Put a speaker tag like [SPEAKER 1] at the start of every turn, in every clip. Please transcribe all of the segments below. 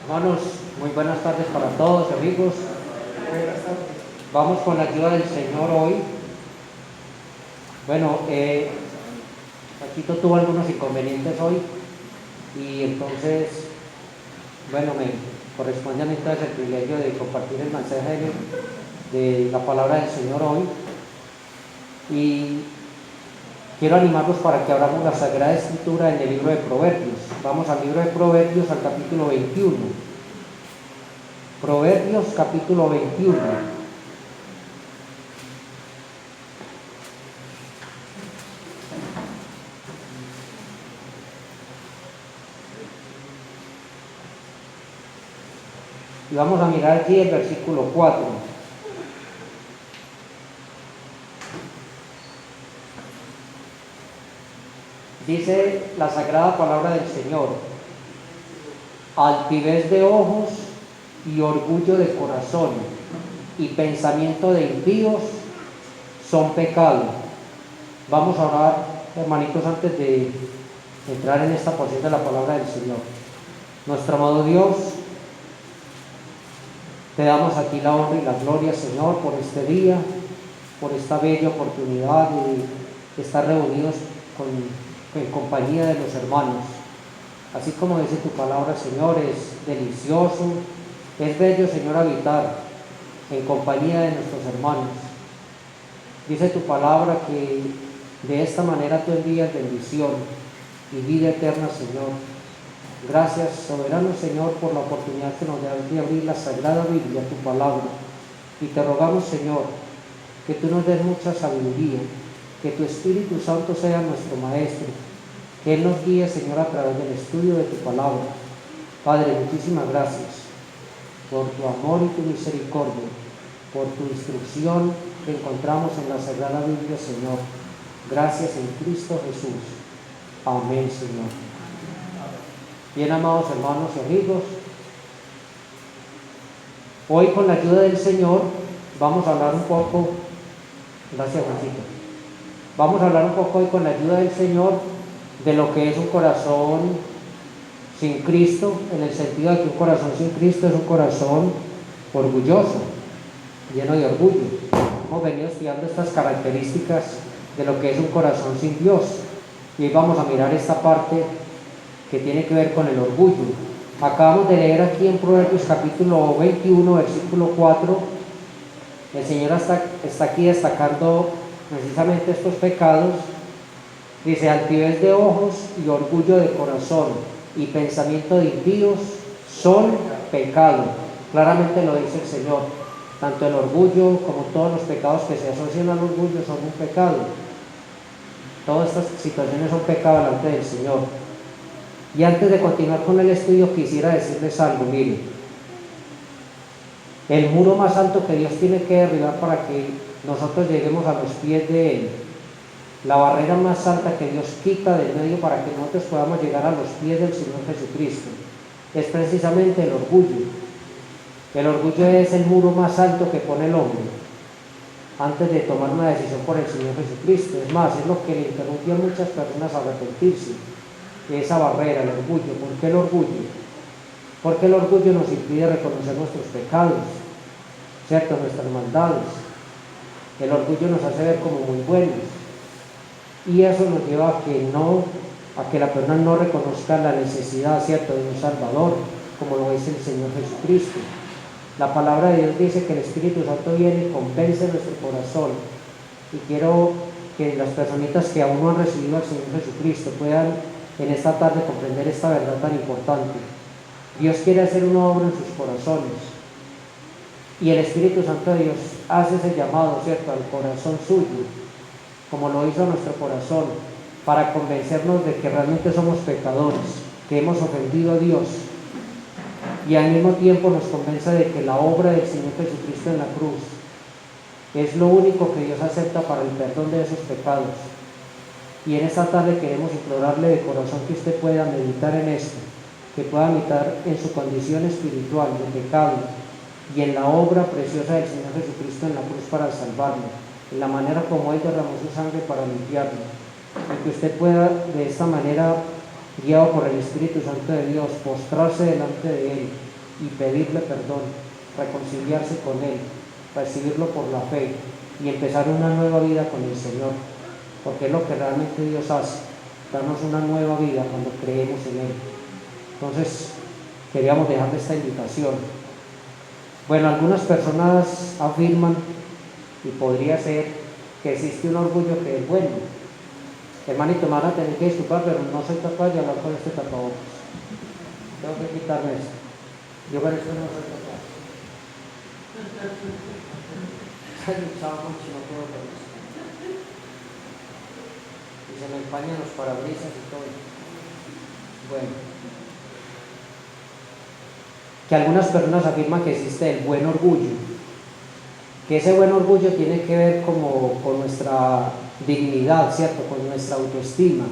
[SPEAKER 1] Hermanos, muy buenas tardes para todos, amigos. Vamos con la ayuda del Señor hoy. Bueno, Paquito tuvo algunos inconvenientes hoy y entonces, bueno, me corresponde a mí entonces el privilegio de compartir el mensaje de la palabra del Señor hoy. Y quiero animarlos para que abramos la Sagrada Escritura en el libro de Proverbios. Vamos al libro de Proverbios, al capítulo 21. Proverbios, capítulo 21. Y vamos a mirar aquí el versículo 4. Dice la sagrada palabra del Señor: altivez de ojos y orgullo de corazón y pensamiento de impíos son pecado. Vamos a orar, hermanitos, antes de entrar en esta porción de la palabra del Señor. Nuestro amado Dios, te damos a ti la honra y la gloria, Señor, por este día, por esta bella oportunidad de estar reunidos en compañía de los hermanos. Así como dice tu palabra, Señor, es delicioso, es bello, Señor, habitar en compañía de nuestros hermanos. Dice tu palabra que de esta manera tú envías bendición y vida eterna, Señor. Gracias, soberano Señor, por la oportunidad que nos das de abrir la Sagrada Biblia, tu palabra. Y te rogamos, Señor, que tú nos des mucha sabiduría, que tu Espíritu Santo sea nuestro Maestro, que Él nos guíe, Señor, a través del estudio de tu palabra. Padre, muchísimas gracias por tu amor y tu misericordia, por tu instrucción que encontramos en la Sagrada Biblia, Señor. Gracias en Cristo Jesús. Amén, Señor. Bien, amados hermanos y amigos, hoy con la ayuda del Señor vamos a hablar un poco, gracias Juancito, vamos a hablar un poco hoy con la ayuda del Señor de lo que es un corazón sin Cristo, en el sentido de que un corazón sin Cristo es un corazón orgulloso, lleno de orgullo. Hemos venido estudiando estas características de lo que es un corazón sin Dios y hoy vamos a mirar esta parte que tiene que ver con el orgullo. Acabamos de leer aquí en Proverbios capítulo 21, versículo 4. El Señor está aquí destacando precisamente estos pecados. Dice: altivez de ojos y orgullo de corazón y pensamiento de impíos son pecado. Claramente lo dice el Señor. Tanto el orgullo como todos los pecados que se asocian al orgullo son un pecado. Todas estas situaciones son pecado delante del Señor. Y antes de continuar con el estudio, quisiera decirles algo. Miren, el muro más alto que Dios tiene que derribar para que nosotros lleguemos a los pies de Él, la barrera más alta que Dios quita del medio para que nosotros podamos llegar a los pies del Señor Jesucristo, es precisamente el orgullo. El orgullo es el muro más alto que pone el hombre antes de tomar una decisión por el Señor Jesucristo. Es más, es lo que le interrumpió a muchas personas a arrepentirse. Esa barrera, el orgullo. ¿Por qué el orgullo? Porque el orgullo nos impide reconocer nuestros pecados, ¿cierto? Nuestras maldades. El orgullo nos hace ver como muy buenos y eso nos lleva a que la persona no reconozca la necesidad, ¿cierto?, de un Salvador, como lo dice el Señor Jesucristo. La palabra de Dios dice que el Espíritu Santo viene y convence nuestro corazón, y quiero que las personitas que aún no han recibido al Señor Jesucristo puedan en esta tarde comprender esta verdad tan importante. Dios quiere hacer una obra en sus corazones y el Espíritu Santo de Dios hace ese llamado, ¿cierto?, al corazón suyo, como lo hizo a nuestro corazón, para convencernos de que realmente somos pecadores, que hemos ofendido a Dios, y al mismo tiempo nos convence de que la obra del Señor Jesucristo en la cruz es lo único que Dios acepta para el perdón de esos pecados. Y en esta tarde queremos implorarle de corazón que usted pueda meditar en esto, que pueda meditar en su condición espiritual de pecado y en la obra preciosa del Señor Jesucristo en la cruz para salvarlo, en la manera como Él derramó su sangre para limpiarlo, y que usted pueda de esta manera, guiado por el Espíritu Santo de Dios, postrarse delante de Él y pedirle perdón, reconciliarse con Él, recibirlo por la fe y empezar una nueva vida con el Señor, porque es lo que realmente Dios hace, darnos una nueva vida cuando creemos en Él. Entonces, queríamos dejarle esta invitación. Bueno, algunas personas afirman, y podría ser, que existe un orgullo que es bueno. Hermanito, me van a tener que disculpar, pero no soy capaz de hablar con este tapabocas. Tengo que quitarme esto. Yo con esto no soy capaz. Se ha luchado mucho, no puedo con esto. Y se me empañan los parabrisas y todo. Bueno. Que algunas personas afirman que existe el buen orgullo. Que ese buen orgullo tiene que ver como con nuestra dignidad, ¿cierto? Con nuestra autoestima.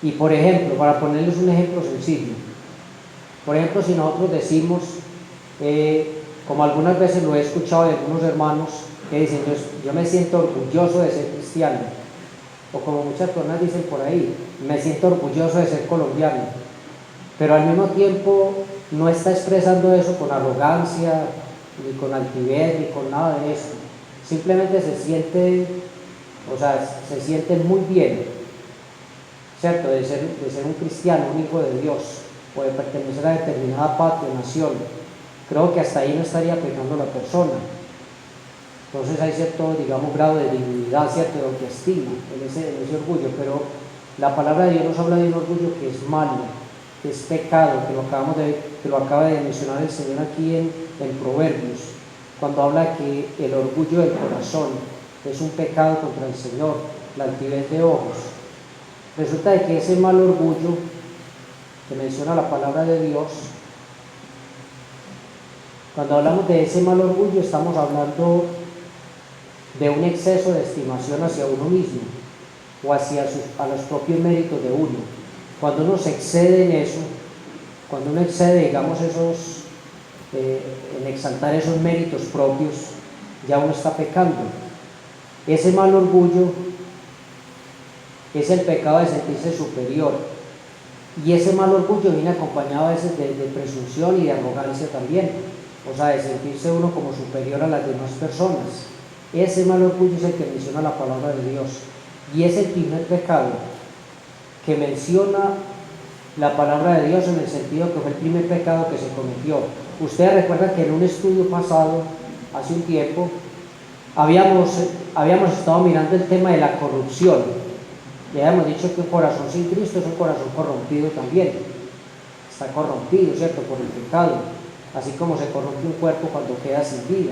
[SPEAKER 1] Y por ejemplo, para ponerles un ejemplo sencillo, por ejemplo, si nosotros decimos, como algunas veces lo he escuchado de algunos hermanos que dicen, yo me siento orgulloso de ser cristiano, o como muchas personas dicen por ahí, me siento orgulloso de ser colombiano, pero al mismo tiempo no está expresando eso con arrogancia, ni con altivez, ni con nada de eso. Simplemente se siente muy bien, ¿cierto? De ser un cristiano, un hijo de Dios, o de pertenecer a determinada patria, nación. Creo que hasta ahí no estaría pecando la persona. Entonces hay cierto, digamos, grado de dignidad, cierto, de autoestima, en ese orgullo, pero la palabra de Dios nos habla de un orgullo que es malo, que es pecado, que lo acaba de mencionar el Señor aquí en Proverbios, cuando habla que el orgullo del corazón es un pecado contra el Señor, la altivez de ojos. Resulta de que ese mal orgullo que menciona la palabra de Dios, cuando hablamos de ese mal orgullo estamos hablando de un exceso de estimación hacia uno mismo o hacia a los propios méritos de uno. Cuando uno se excede en eso, cuando uno excede, digamos, en exaltar esos méritos propios, ya uno está pecando. Ese mal orgullo es el pecado de sentirse superior, y ese mal orgullo viene acompañado a veces de presunción y de arrogancia también, o sea, de sentirse uno como superior a las demás personas. Ese mal orgullo es el que menciona la palabra de Dios, y es el primer pecado que menciona la palabra de Dios, en el sentido que fue el primer pecado que se cometió. Ustedes recuerdan que en un estudio pasado, hace un tiempo, habíamos estado mirando el tema de la corrupción. Ya habíamos dicho que un corazón sin Cristo es un corazón corrompido también. Está corrompido, ¿cierto?, por el pecado. Así como se corrompe un cuerpo cuando queda sin vida,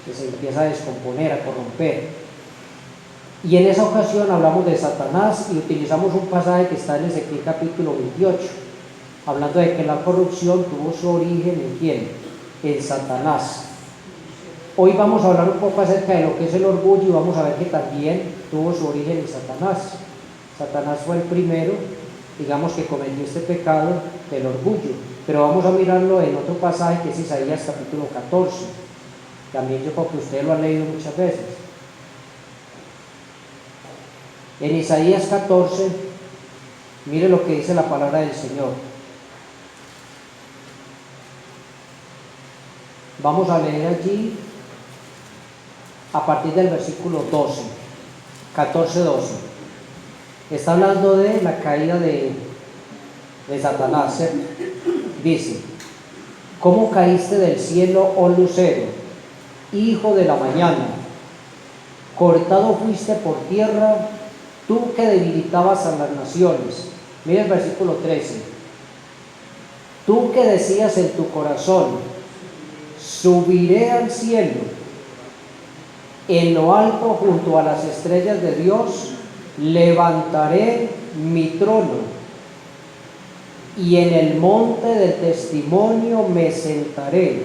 [SPEAKER 1] que se empieza a descomponer, a corromper. Y en esa ocasión hablamos de Satanás y utilizamos un pasaje que está en Ezequiel capítulo 28, hablando de que la corrupción tuvo su origen ¿en quién? En Satanás. Hoy vamos a hablar un poco acerca de lo que es el orgullo, y vamos a ver que también tuvo su origen en Satanás. Satanás fue el primero, digamos, que cometió este pecado del orgullo, pero vamos a mirarlo en otro pasaje que es Isaías capítulo 14. También yo creo que ustedes lo han leído muchas veces. En Isaías 14, mire lo que dice la palabra del Señor. Vamos a leer allí a partir del versículo 12, 14-12. Está hablando de la caída de Satanás, ¿cierto? Dice: ¿cómo caíste del cielo, oh lucero, hijo de la mañana? Cortado fuiste por tierra, tú que debilitabas a las naciones. Mira el versículo 13. Tú que decías en tu corazón: subiré al cielo, en lo alto junto a las estrellas de Dios levantaré mi trono, y en el monte del testimonio me sentaré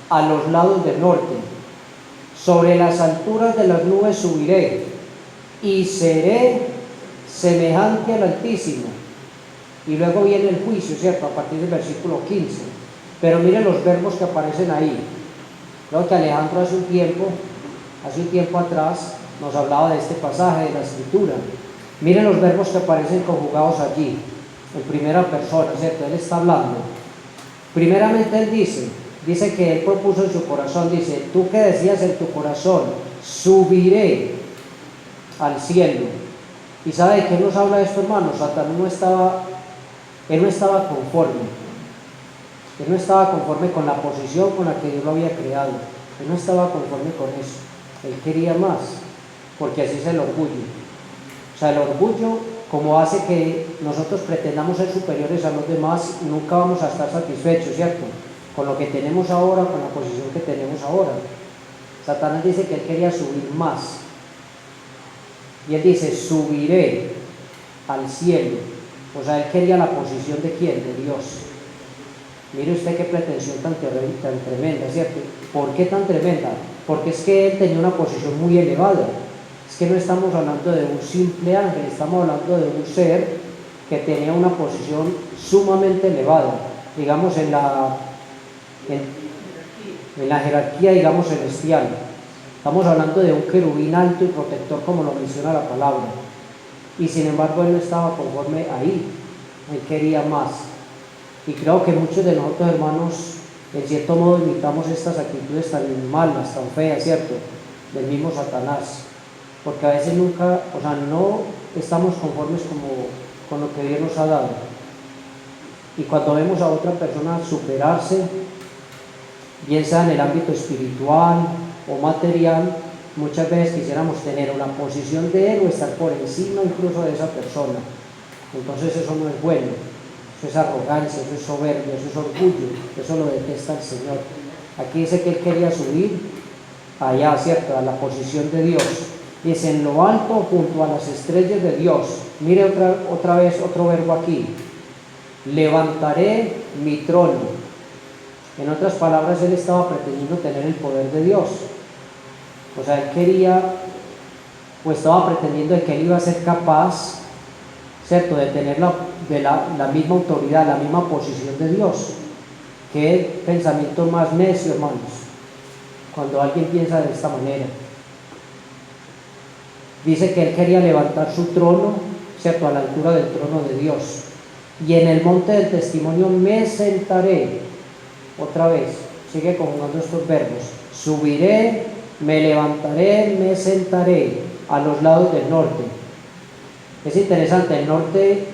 [SPEAKER 1] a los lados del norte. Sobre las alturas de las nubes subiré, y seré semejante al Altísimo. Y luego viene el juicio, ¿cierto?, a partir del versículo 15. Pero miren los verbos que aparecen ahí. Creo que Alejandro hace un tiempo atrás nos hablaba de este pasaje de la Escritura. Miren los verbos que aparecen conjugados allí, en primera persona, ¿cierto? Él está hablando. Primeramente él dice que él propuso en su corazón, dice, tú que decías en tu corazón, subiré al cielo. ¿Y sabe de qué nos habla esto, hermanos? Satanás él no estaba conforme. Él no estaba conforme con la posición con la que Dios lo había creado. Él no estaba conforme con eso. Él quería más, porque así es el orgullo. O sea, el orgullo, como hace que nosotros pretendamos ser superiores a los demás, nunca vamos a estar satisfechos, ¿cierto? Con lo que tenemos ahora, con la posición que tenemos ahora. Satanás dice que él quería subir más. Y él dice, subiré al cielo. O sea, él quería la posición de ¿quién? De Dios. Mire usted qué pretensión tan tremenda, ¿cierto? ¿Por qué tan tremenda? Porque es que él tenía una posición muy elevada. Es que no estamos hablando de un simple ángel, estamos hablando de un ser que tenía una posición sumamente elevada, digamos en la jerarquía, digamos, celestial. Estamos hablando de un querubín alto y protector, como lo menciona la palabra. Y sin embargo él no estaba conforme ahí, él quería más. Y creo que muchos de nosotros, hermanos, en cierto modo imitamos estas actitudes tan malas, tan feas, ¿cierto? Del mismo Satanás. Porque a veces no estamos conformes con lo que Dios nos ha dado. Y cuando vemos a otra persona superarse, bien sea en el ámbito espiritual o material, muchas veces quisiéramos tener una posición de él o estar por encima incluso de esa persona. Entonces eso no es bueno, eso es arrogancia, eso es soberbia, eso es orgullo, eso lo detesta el Señor. Aquí dice que él quería subir allá, ¿cierto?, a la posición de Dios. Dice, en lo alto junto a las estrellas de Dios. Mire otra vez otro verbo aquí, levantaré mi trono. En otras palabras, él estaba pretendiendo tener el poder de Dios. O sea, él quería, pues estaba pretendiendo de que él iba a ser capaz, ¿cierto?, de tener la misma autoridad, la misma posición de Dios. Qué pensamiento más necio, hermanos, cuando alguien piensa de esta manera. Dice que él quería levantar su trono, ¿cierto?, a la altura del trono de Dios. Y en el monte del testimonio me sentaré. Otra vez, sigue conjugando estos verbos. Subiré, me levantaré, me sentaré a los lados del norte. Es interesante, el norte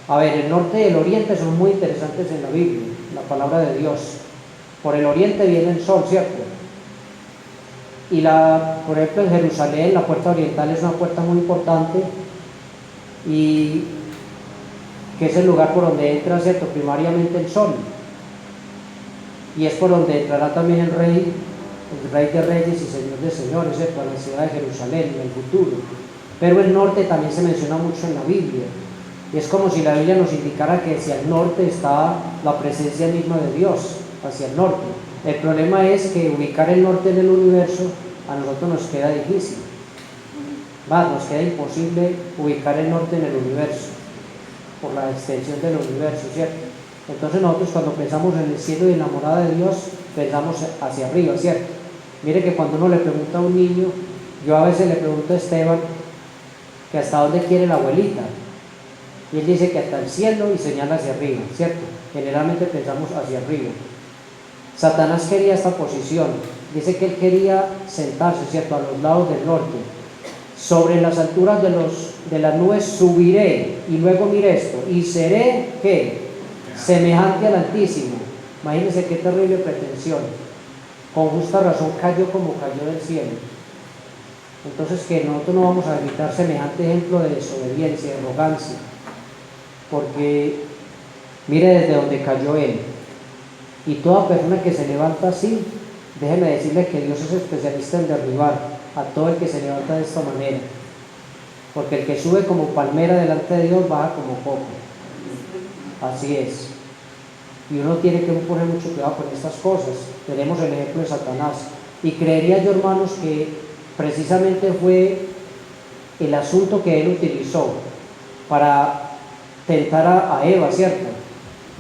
[SPEAKER 1] y el oriente son muy interesantes en la Biblia, en la palabra de Dios. Por el oriente viene el sol, ¿cierto? Y por ejemplo, en Jerusalén, la puerta oriental es una puerta muy importante, y que es el lugar por donde entra, ¿cierto?, primariamente el sol. Y es por donde entrará también el rey de reyes y señor de señores, ¿cierto?, a la ciudad de Jerusalén en el futuro. Pero el norte también se menciona mucho en la Biblia. Y es como si la Biblia nos indicara que hacia el norte está la presencia misma de Dios, hacia el norte. El problema es que ubicar el norte en el universo a nosotros nos queda difícil. Nos queda imposible ubicar el norte en el universo, por la extensión del universo, ¿cierto? Entonces nosotros cuando pensamos en el cielo y en la morada de Dios, pensamos hacia arriba, ¿cierto? Mire que cuando uno le pregunta a un niño, yo a veces le pregunto a Esteban que hasta dónde quiere la abuelita, y él dice que hasta el cielo y señala hacia arriba, ¿cierto? Generalmente pensamos hacia arriba. Satanás quería esta posición, dice que él quería sentarse, ¿cierto?, a los lados del norte. Sobre las alturas de las nubes subiré, y luego mire esto, y seré, ¿qué?, semejante al Altísimo. Imagínense qué terrible pretensión. Con justa razón cayó como cayó del cielo. Entonces, que nosotros no vamos a evitar semejante ejemplo de desobediencia, de arrogancia, porque mire desde donde cayó él. Y toda persona que se levanta así, déjeme decirle que Dios es especialista en derribar a todo el que se levanta de esta manera, porque el que sube como palmera delante de Dios baja como poco. Así es. Y uno tiene que poner mucho cuidado con estas cosas. Tenemos el ejemplo de Satanás. Y creería yo, hermanos, que precisamente fue el asunto que él utilizó para tentar a Eva, ¿cierto?,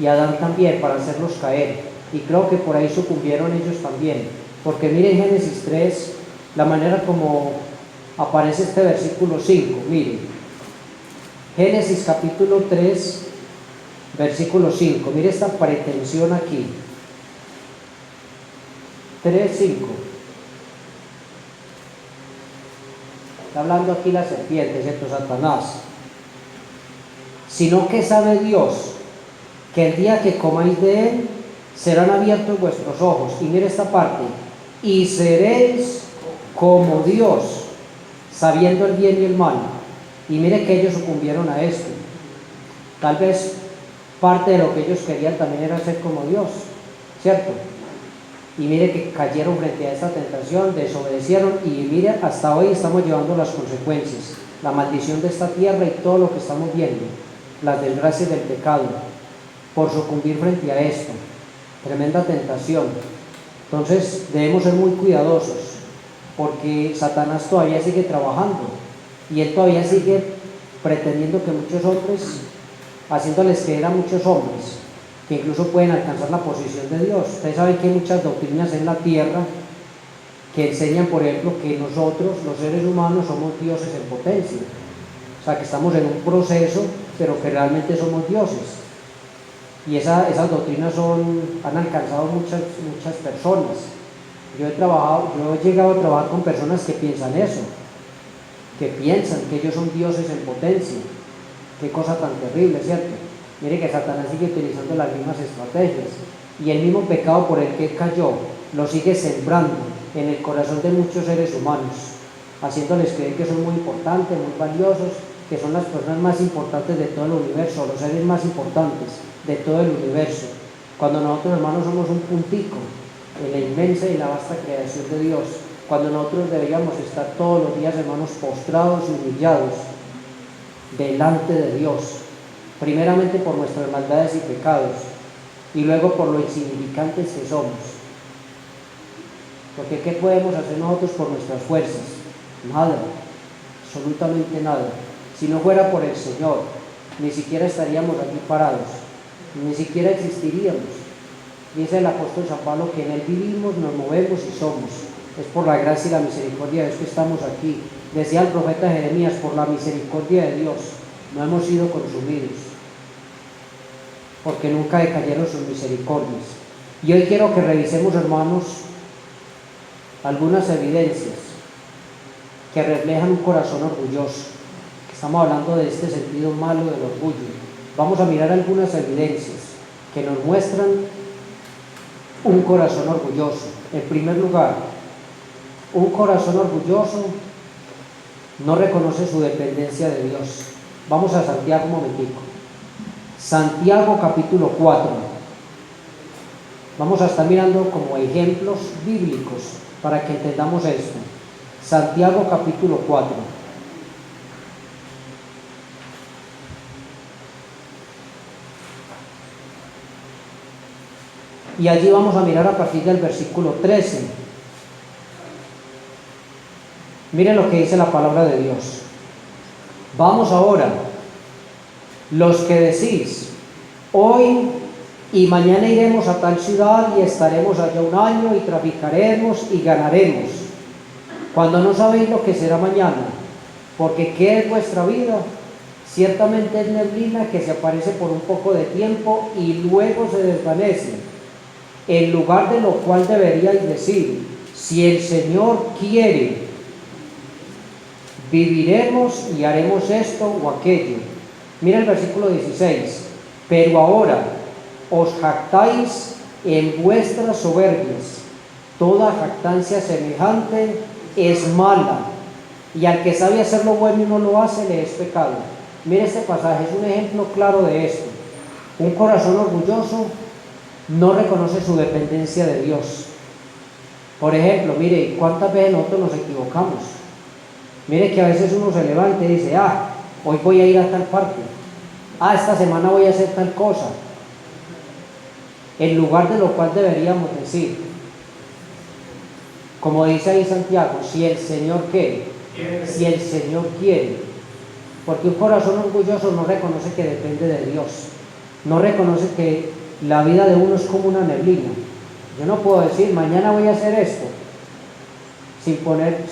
[SPEAKER 1] y a Adán también, para hacerlos caer. Y creo que por ahí sucumbieron ellos también. Porque miren Génesis 3, la manera como aparece este versículo 5. Miren, Génesis capítulo 3, Versículo 5, mire esta pretensión aquí. 3:5. Está hablando aquí la serpiente, ¿cierto? Satanás. Sino que sabe Dios que el día que comáis de él, serán abiertos vuestros ojos. Y mire esta parte. Y seréis como Dios, sabiendo el bien y el mal. Y mire que ellos sucumbieron a esto. Tal vez parte de lo que ellos querían también era ser como Dios, ¿cierto? Y mire que cayeron frente a esta tentación, desobedecieron, y mire, hasta hoy estamos llevando las consecuencias, la maldición de esta tierra y todo lo que estamos viendo, las desgracias del pecado, por sucumbir frente a esto. Tremenda tentación. Entonces debemos ser muy cuidadosos, porque Satanás todavía sigue trabajando, y él todavía sigue pretendiendo que muchos hombres, haciéndoles creer a muchos hombres, que incluso pueden alcanzar la posición de Dios. Ustedes saben que hay muchas doctrinas en la tierra que enseñan, por ejemplo, que nosotros, los seres humanos, somos dioses en potencia. O sea, que estamos en un proceso, pero que realmente somos dioses. Y esas doctrinas han alcanzado muchas personas. Yo he llegado a trabajar con personas que piensan eso, que piensan que ellos son dioses en potencia. Qué cosa tan terrible, ¿cierto? Mire que Satanás sigue utilizando las mismas estrategias, y el mismo pecado por el que cayó lo sigue sembrando en el corazón de muchos seres humanos, haciéndoles creer que son muy importantes, muy valiosos, que son las personas más importantes de todo el universo, los seres más importantes de todo el universo, cuando nosotros, hermanos, somos un puntico en la inmensa y la vasta creación de Dios, cuando nosotros deberíamos estar todos los días, hermanos, postrados y humillados delante de Dios, primeramente por nuestras maldades y pecados, y luego por lo insignificantes que somos. Porque ¿qué podemos hacer nosotros por nuestras fuerzas? Nada, absolutamente nada. Si no fuera por el Señor, ni siquiera estaríamos aquí parados, ni siquiera existiríamos. Dice el apóstol San Pablo que en Él vivimos, nos movemos y somos. Es por la gracia y la misericordia de Dios que estamos aquí. Decía el profeta Jeremías, por la misericordia de Dios no hemos sido consumidos, porque nunca decayeron sus misericordias. Y hoy quiero que revisemos, hermanos, algunas evidencias que reflejan un corazón orgulloso. Estamos hablando de este sentido malo del orgullo. Vamos a mirar algunas evidencias que nos muestran un corazón orgulloso. En primer lugar, un corazón orgulloso no reconoce su dependencia de Dios. Vamos a Santiago un momentico. Santiago capítulo 4. Vamos a estar mirando como ejemplos bíblicos para que entendamos esto. Santiago capítulo 4. Y allí vamos a mirar a partir del versículo 13. Miren lo que dice la palabra de Dios. Vamos ahora, los que decís, hoy y mañana iremos a tal ciudad y estaremos allá un año y traficaremos y ganaremos, cuando no sabéis lo que será mañana, porque ¿qué es vuestra vida? Ciertamente es neblina que se aparece por un poco de tiempo y luego se desvanece, en lugar de lo cual deberíais decir, si el Señor quiere, viviremos y haremos esto o aquello. Mira el versículo 16. Pero ahora os jactáis en vuestras soberbias. Toda jactancia semejante es mala, y al que sabe hacer lo bueno y no lo hace, le es pecado. Mira este pasaje, es un ejemplo claro de esto. Un corazón orgulloso no reconoce su dependencia de Dios. Por ejemplo, mire, ¿cuántas veces nosotros nos equivocamos? Mire que a veces uno se levanta y dice, hoy voy a ir a tal parte, esta semana voy a hacer tal cosa, en lugar de lo cual deberíamos decir, como dice ahí Santiago, si el Señor quiere, si el Señor quiere, porque un corazón orgulloso no reconoce que depende de Dios, no reconoce que la vida de uno es como una neblina. Yo no puedo decir, mañana voy a hacer esto,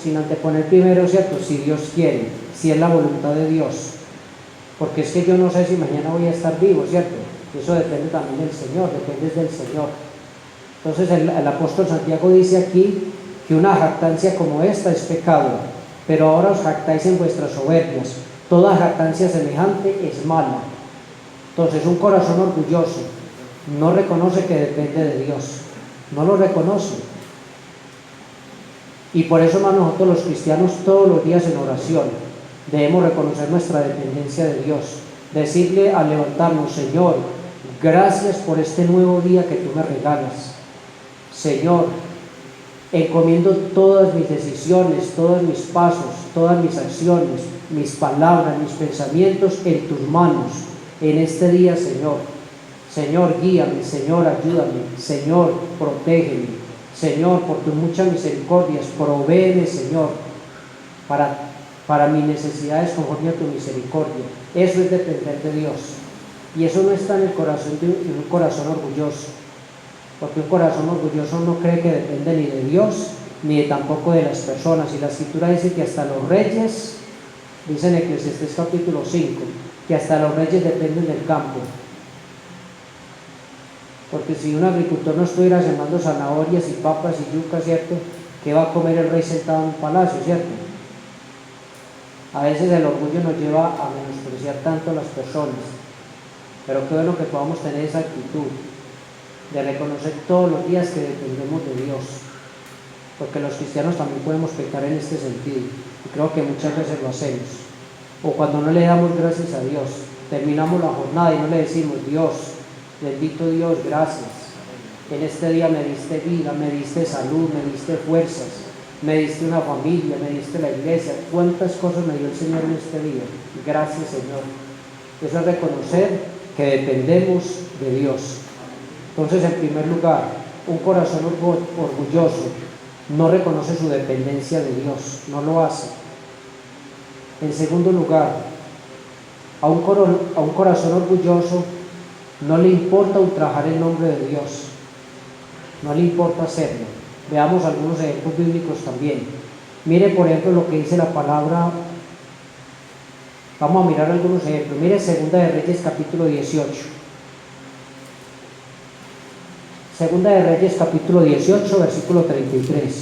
[SPEAKER 1] sin anteponer primero, ¿cierto? Si Dios quiere, si es la voluntad de Dios, porque es que yo no sé si mañana voy a estar vivo, ¿cierto? Eso depende también del Señor, depende del Señor. Entonces el apóstol Santiago dice aquí que una jactancia como esta es pecado, pero ahora os jactáis en vuestras soberbias. Toda jactancia semejante es mala. Entonces un corazón orgulloso no reconoce que depende de Dios, no lo reconoce. Y por eso, hermanos, nosotros los cristianos todos los días en oración debemos reconocer nuestra dependencia de Dios, decirle al levantarnos: Señor, gracias por este nuevo día que tú me regalas. Señor, encomiendo todas mis decisiones, todos mis pasos, todas mis acciones, mis palabras, mis pensamientos en tus manos en este día, Señor. Señor, guíame, Señor, ayúdame, Señor, protégeme, Señor, por tus muchas misericordias, provéeme, Señor, para mis necesidades conforme a tu misericordia. Eso es depender de Dios, y eso no está en el corazón de un corazón orgulloso, porque un corazón orgulloso no cree que depende ni de Dios ni tampoco de las personas. Y la escritura dice que hasta los reyes, dice en Eclesiastés capítulo 5, que hasta los reyes dependen del campo. Porque si un agricultor no estuviera sembrando zanahorias y papas y yucas, ¿cierto?, ¿qué va a comer el rey sentado en un palacio, cierto? A veces el orgullo nos lleva a menospreciar tanto a las personas, pero qué bueno que podamos tener esa actitud de reconocer todos los días que dependemos de Dios, porque los cristianos también podemos pecar en este sentido, y creo que muchas veces lo hacemos. O cuando no le damos gracias a Dios, terminamos la jornada y no le decimos: Dios, bendito Dios, gracias, en este día me diste vida, me diste salud, me diste fuerzas, me diste una familia, me diste la iglesia, cuántas cosas me dio el Señor en este día. Gracias, Señor. Eso es reconocer que dependemos de Dios. Entonces, en primer lugar, un corazón orgulloso no reconoce su dependencia de Dios, no lo hace. En segundo lugar, a un corazón orgulloso no le importa ultrajar el nombre de Dios, no le importa hacerlo. Veamos algunos ejemplos bíblicos también. Mire, por ejemplo, lo que dice la palabra. Vamos a mirar algunos ejemplos. Mire, Segunda de Reyes capítulo 18. Segunda de Reyes capítulo 18, versículo 33.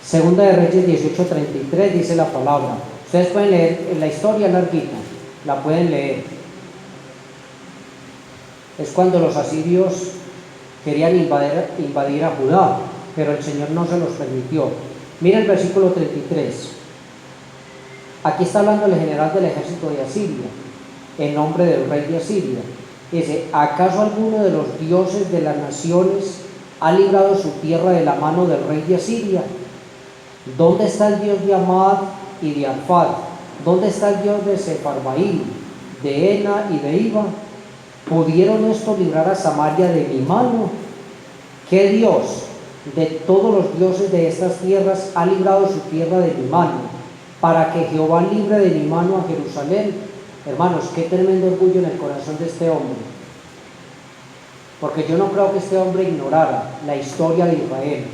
[SPEAKER 1] Segunda de Reyes 18:33 dice la palabra. Ustedes pueden leer en la historia larguita, la pueden leer. Es cuando los asirios querían invadir a Judá, pero el Señor no se los permitió. Mira el versículo 33. Aquí está hablando el general del ejército de Asiria, en nombre del rey de Asiria. Dice: ¿acaso alguno de los dioses de las naciones ha librado su tierra de la mano del rey de Asiria? ¿Dónde está el Dios de Amad y de Arfad? ¿Dónde está el Dios de Sefarbaim, de Ena y de Iba? ¿Pudieron estos librar a Samaria de mi mano? ¿Qué Dios de todos los dioses de estas tierras ha librado su tierra de mi mano, para que Jehová libre de mi mano a Jerusalén? Hermanos, qué tremendo orgullo en el corazón de este hombre, porque yo no creo que este hombre ignorara la historia de Israel.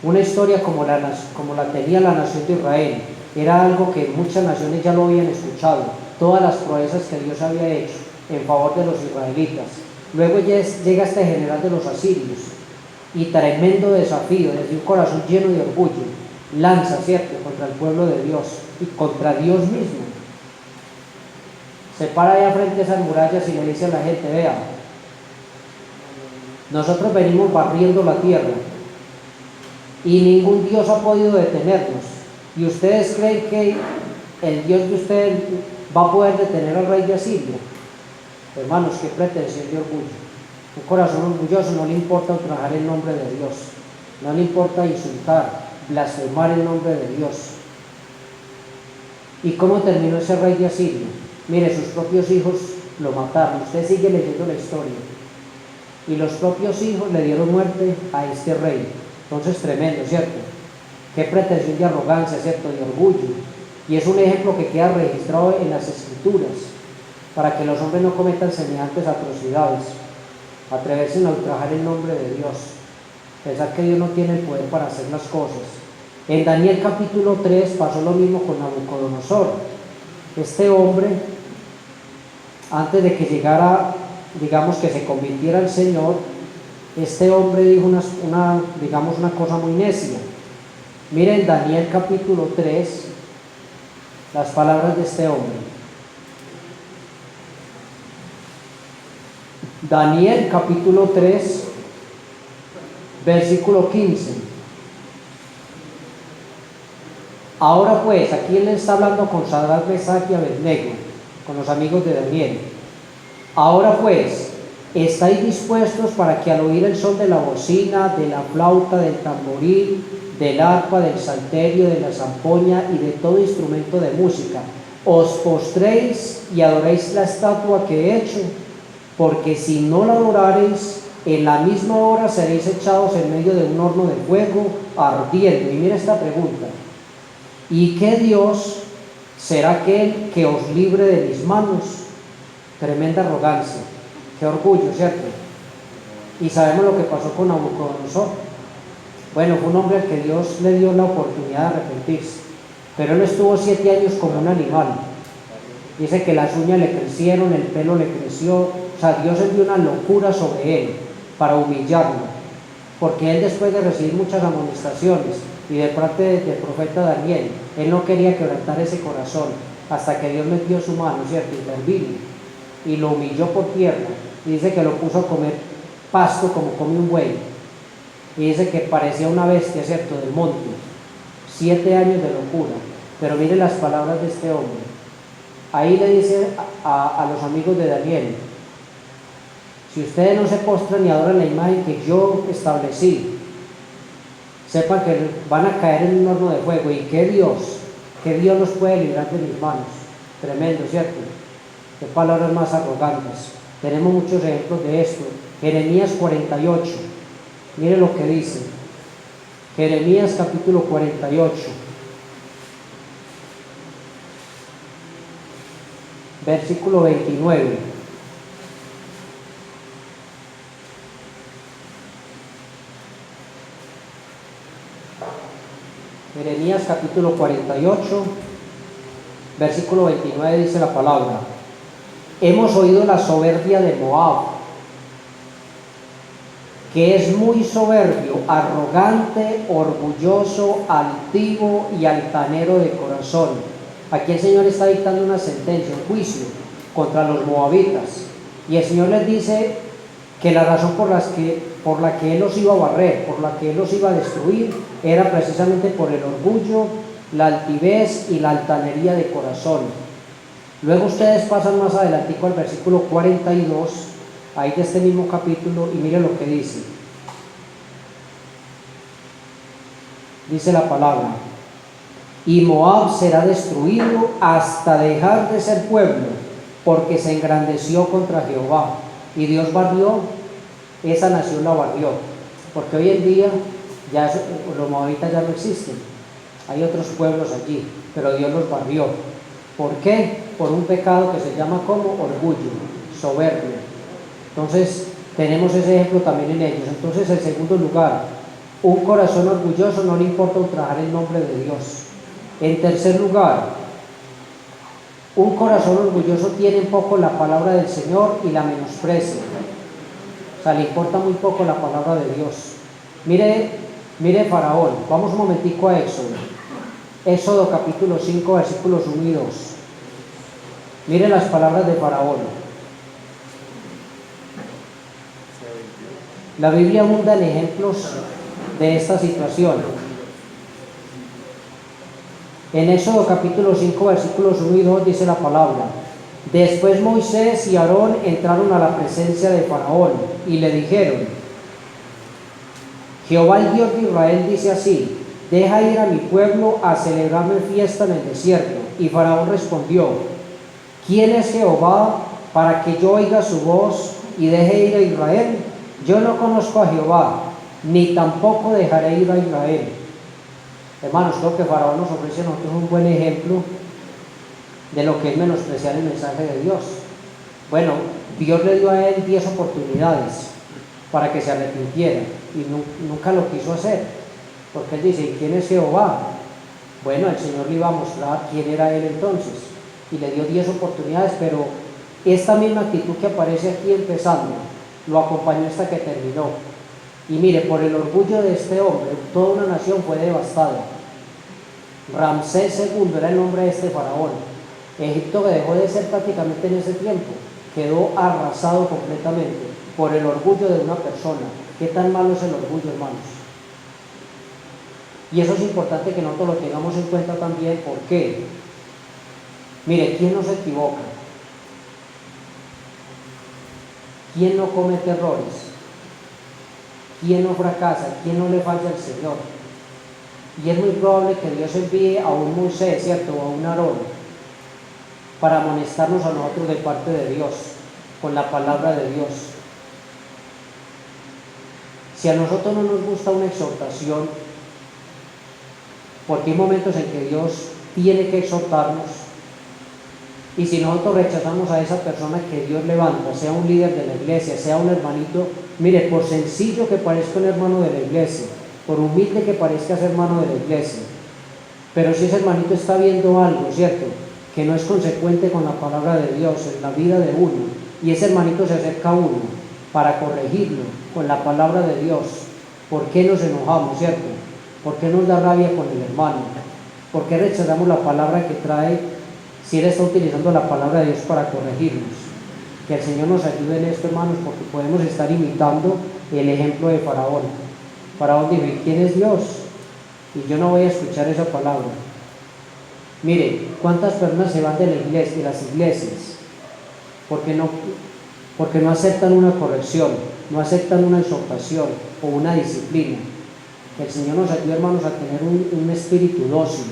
[SPEAKER 1] Una historia como la tenía la nación de Israel era algo que muchas naciones ya lo habían escuchado, todas las proezas que Dios había hecho en favor de los israelitas. Luego llega este general de los asirios y tremendo desafío, desde un corazón lleno de orgullo, lanza, ¿cierto?, contra el pueblo de Dios y contra Dios mismo. Se para allá frente a esas murallas y le dice a la gente: vea, nosotros venimos barriendo la tierra y ningún Dios ha podido detenernos, y ustedes creen que el Dios de ustedes va a poder detener al rey de Asiria. Hermanos, qué pretensión de orgullo. Un corazón orgulloso no le importa ultrajar el nombre de Dios, no le importa insultar, blasfemar el nombre de Dios. ¿Y cómo terminó ese rey de Asiria? Mire, sus propios hijos lo mataron. Usted sigue leyendo la historia, y los propios hijos le dieron muerte a este rey. Entonces, tremendo, ¿cierto? Qué pretensión de arrogancia, ¿cierto?, de orgullo. Y es un ejemplo que queda registrado en las Escrituras, para que los hombres no cometan semejantes atrocidades, atreverse a ultrajar el nombre de Dios, pensar que Dios no tiene el poder para hacer las cosas. En Daniel capítulo 3 pasó lo mismo con Nabucodonosor. Este hombre, antes de que llegara, digamos, que se convirtiera al Señor, este hombre dijo una cosa muy necia. Miren Daniel capítulo 3, las palabras de este hombre. Daniel capítulo 3, versículo 15. Ahora pues, aquí él está hablando con Sadrach, Mesach y Abednego, con los amigos de Daniel. Ahora pues, ¿estáis dispuestos para que al oír el son de la bocina, de la flauta, del tamboril, del arpa, del salterio, de la zampoña y de todo instrumento de música, os postréis y adoréis la estatua que he hecho? Porque si no la adorareis, en la misma hora seréis echados en medio de un horno de fuego ardiendo. Y mira esta pregunta: ¿y qué Dios será aquel que os libre de mis manos? Tremenda arrogancia, qué orgullo, ¿cierto? Y sabemos lo que pasó con Nabucodonosor. Bueno, fue un hombre al que Dios le dio la oportunidad de arrepentirse, pero él estuvo 7 años como un animal. Dice que las uñas le crecieron, el pelo le creció. O sea, Dios envió una locura sobre él para humillarlo, porque él, después de recibir muchas amonestaciones y de parte del profeta Daniel, él no quería quebrantar ese corazón, hasta que Dios metió su mano, ¿cierto?, intervino y lo humilló por tierra, y dice que lo puso a comer pasto como come un buey, y dice que parecía una bestia, ¿cierto?, del monte. 7 años de locura. Pero mire las palabras de este hombre. Ahí le dice a los amigos de Daniel: si ustedes no se postran y adoran la imagen que yo establecí, sepan que van a caer en un horno de fuego. ¿Y qué Dios los puede librar de mis manos? Tremendo, ¿cierto? Qué palabras más arrogantes. Tenemos muchos ejemplos de esto. Jeremías 48, mire lo que dice. Jeremías capítulo 48, versículo 29. Jeremías capítulo 48, versículo 29 dice la palabra: hemos oído la soberbia de Moab, que es muy soberbio, arrogante, orgulloso, altivo y altanero de corazón. Aquí el Señor está dictando una sentencia, un juicio contra los moabitas, y el Señor les dice que la razón por la que Él los iba a barrer, por la que Él los iba a destruir, era precisamente por el orgullo, la altivez y la altanería de corazón. Luego ustedes pasan más adelantico al versículo 42, ahí de este mismo capítulo, y miren lo que dice. Dice la palabra: y Moab será destruido hasta dejar de ser pueblo, porque se engrandeció contra Jehová. Y Dios barrió, esa nación la barrió, porque hoy en día ya los moabitas ya no existen, hay otros pueblos allí, pero Dios los barrió. ¿Por qué? Por un pecado que se llama como orgullo, soberbia. Entonces tenemos ese ejemplo también en ellos. Entonces, en segundo lugar, un corazón orgulloso no le importa ultrajar el nombre de Dios. En tercer lugar, un corazón orgulloso tiene en poco la palabra del Señor y la menosprecia. O sea, le importa muy poco la palabra de Dios. Mire Faraón. Vamos un momentico a Éxodo. Éxodo capítulo 5, versículos 1 y 2. Mire las palabras de Faraón. La Biblia abunda en ejemplos de esta situación. En Éxodo capítulo 5, versículos 1 y 2 dice la palabra: después Moisés y Aarón entraron a la presencia de Faraón y le dijeron: Jehová el Dios de Israel dice así: deja ir a mi pueblo a celebrarme fiesta en el desierto. Y Faraón respondió: ¿quién es Jehová para que yo oiga su voz y deje ir a Israel? Yo no conozco a Jehová, ni tampoco dejaré ir a Israel. Hermanos, creo que Faraón nos ofrece a nosotros un buen ejemplo de lo que es menospreciar el mensaje de Dios. Bueno, Dios le dio a él 10 oportunidades para que se arrepintiera y nunca lo quiso hacer. Porque él dice, ¿y quién es Jehová? Bueno, el Señor le iba a mostrar quién era él entonces, y le dio 10 oportunidades, pero esta misma actitud que aparece aquí empezando, lo acompañó hasta que terminó. Y mire, por el orgullo de este hombre, toda una nación fue devastada. Ramsés II era el nombre de este faraón. Egipto, que dejó de ser prácticamente en ese tiempo, quedó arrasado completamente por el orgullo de una persona. ¿Qué tan malo es el orgullo, hermanos? Y eso es importante que nosotros lo tengamos en cuenta también. ¿Por qué? Mire, ¿quién no se equivoca? ¿Quién no comete errores? ¿Quién no fracasa? ¿Quién no le falla al Señor? Y es muy probable que Dios envíe a un Moisés, ¿cierto? O a un Aarón, para amonestarnos a nosotros de parte de Dios, con la palabra de Dios. Si a nosotros no nos gusta una exhortación, porque hay momentos en que Dios tiene que exhortarnos, y si nosotros rechazamos a esa persona que Dios levanta, sea un líder de la iglesia, sea un hermanito, mire, por sencillo que parezca un hermano de la iglesia, por humilde que parezca ser hermano de la iglesia, pero si ese hermanito está viendo algo, ¿cierto?, que no es consecuente con la palabra de Dios en la vida de uno, y ese hermanito se acerca a uno para corregirlo con la palabra de Dios, ¿por qué nos enojamos, cierto? ¿Por qué nos da rabia con el hermano? ¿Por qué rechazamos la palabra que trae si él está utilizando la palabra de Dios para corregirnos? Que el Señor nos ayude en esto, hermanos, porque podemos estar imitando el ejemplo de Faraón. Faraón dijo, ¿y quién es Dios? Y yo no voy a escuchar esa palabra. Mire, ¿cuántas personas se van de la iglesia, de las iglesias? Porque no aceptan una corrección, no aceptan una exhortación o una disciplina. Que el Señor nos ayude, hermanos, a tener un espíritu dócil,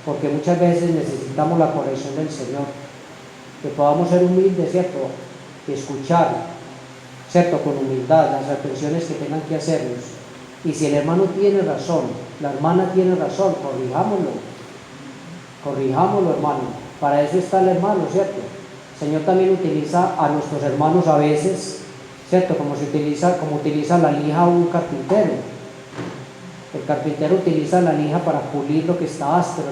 [SPEAKER 1] porque muchas veces necesitamos la corrección del Señor, que podamos ser humildes, ¿cierto?, escuchar, ¿cierto?, con humildad las reprensiones que tengan que hacernos, y si el hermano tiene razón, la hermana tiene razón, corrijámoslo, hermano, para eso está el hermano, ¿cierto? El Señor también utiliza a nuestros hermanos a veces, ¿cierto?, como utiliza la lija un carpintero. El carpintero utiliza la lija para pulir lo que está áspero,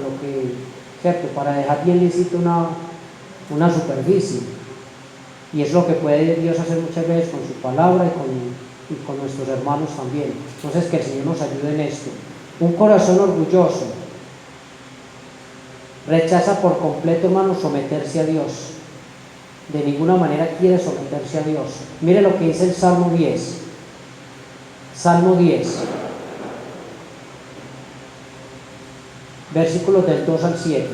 [SPEAKER 1] ¿cierto?, para dejar bien lisito una superficie. Y es lo que puede Dios hacer muchas veces con su palabra y con nuestros hermanos también. Entonces, que el Señor nos ayude en esto. Un corazón orgulloso rechaza por completo, hermano, someterse a Dios. De ninguna manera quiere someterse a Dios. Mire lo que dice el Salmo 10. Salmo 10. Versículos del 2 al 7.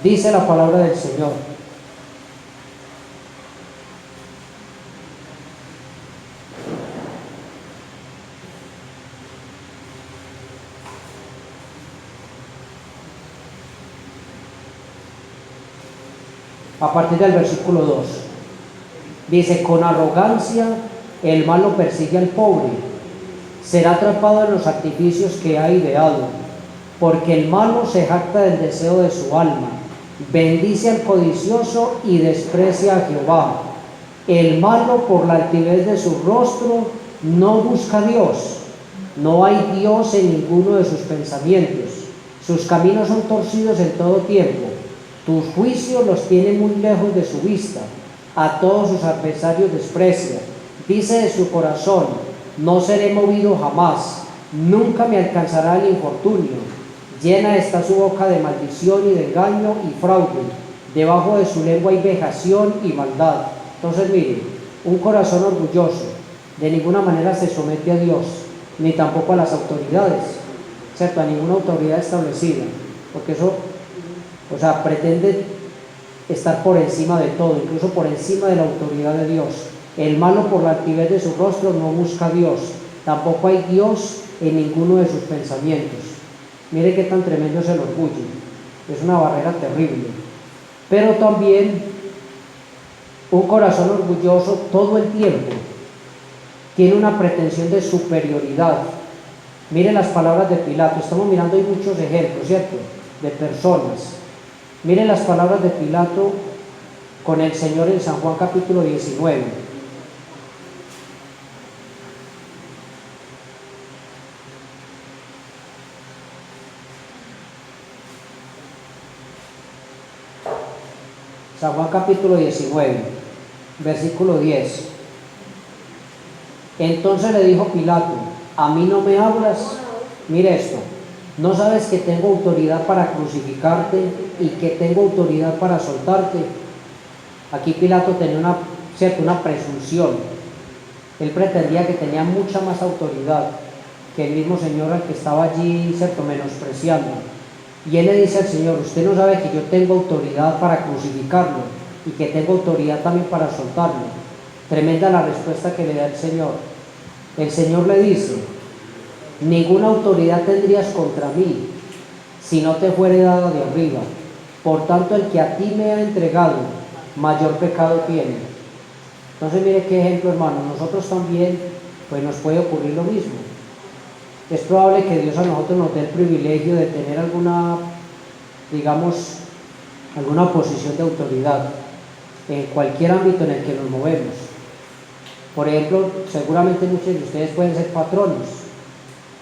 [SPEAKER 1] Dice la palabra del Señor: a partir del versículo 2, dice: con arrogancia el malo persigue al pobre, será atrapado en los artificios que ha ideado, porque el malo se jacta del deseo de su alma, bendice al codicioso y desprecia a Jehová. El malo, por la altivez de su rostro, no busca a Dios, no hay Dios en ninguno de sus pensamientos, sus caminos son torcidos en todo tiempo, tus juicios los tiene muy lejos de su vista, a todos sus adversarios desprecia, dice de su corazón: no seré movido jamás, nunca me alcanzará el infortunio. Llena está su boca de maldición y de engaño y fraude, debajo de su lengua hay vejación y maldad. Entonces, mire, un corazón orgulloso de ninguna manera se somete a Dios, ni tampoco a las autoridades, ¿cierto?, a ninguna autoridad establecida, porque eso, pretende estar por encima de todo, incluso por encima de la autoridad de Dios. El malo, por la altivez de su rostro, no busca a Dios, tampoco hay Dios en ninguno de sus pensamientos. Mire qué tan tremendo es el orgullo, es una barrera terrible. Pero también un corazón orgulloso todo el tiempo tiene una pretensión de superioridad. Mire las palabras de Pilato, estamos mirando ahí muchos ejemplos, ¿cierto?, de personas. Mire las palabras de Pilato con el Señor en San Juan capítulo 19. San Juan capítulo 19, versículo 10. Entonces le dijo Pilato: ¿a mí no me hablas? Mire esto: ¿no sabes que tengo autoridad para crucificarte y que tengo autoridad para soltarte? Aquí Pilato tenía una presunción. Él pretendía que tenía mucha más autoridad que el mismo Señor al que estaba allí, ¿cierto?, menospreciando. Y él le dice al Señor: usted no sabe que yo tengo autoridad para crucificarlo y que tengo autoridad también para soltarlo. Tremenda la respuesta que le da el Señor. El Señor le dice: ninguna autoridad tendrías contra mí si no te fuere dada de arriba. Por tanto, el que a ti me ha entregado, mayor pecado tiene. Entonces mire qué ejemplo, hermano. Nosotros también, pues nos puede ocurrir lo mismo. Es probable que Dios a nosotros nos dé el privilegio de tener alguna, digamos, alguna posición de autoridad en cualquier ámbito en el que nos movemos. Por ejemplo, seguramente muchos de ustedes pueden ser patronos